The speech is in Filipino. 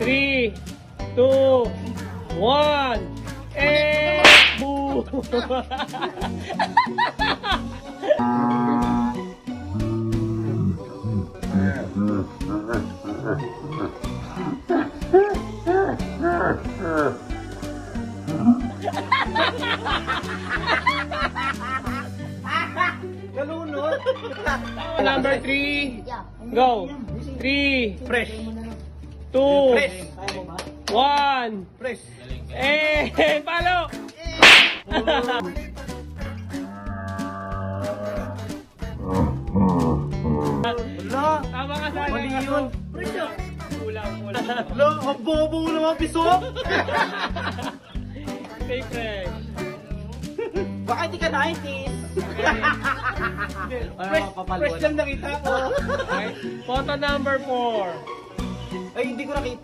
3, 2, 1. Eh! Boo! Galunod. Number 3. Go. 3, Fresh. 2, Fresh. 1. Fresh. Eh! Palo! Wala. Tama ka sa Mali yun. Kulang. Wala. Ang bobo mo naman, piso. Stay fresh. Baka hindi ka 90s. Fresh lang nakita ko. Okay. Photo number 4. Ay, hindi ko nakita.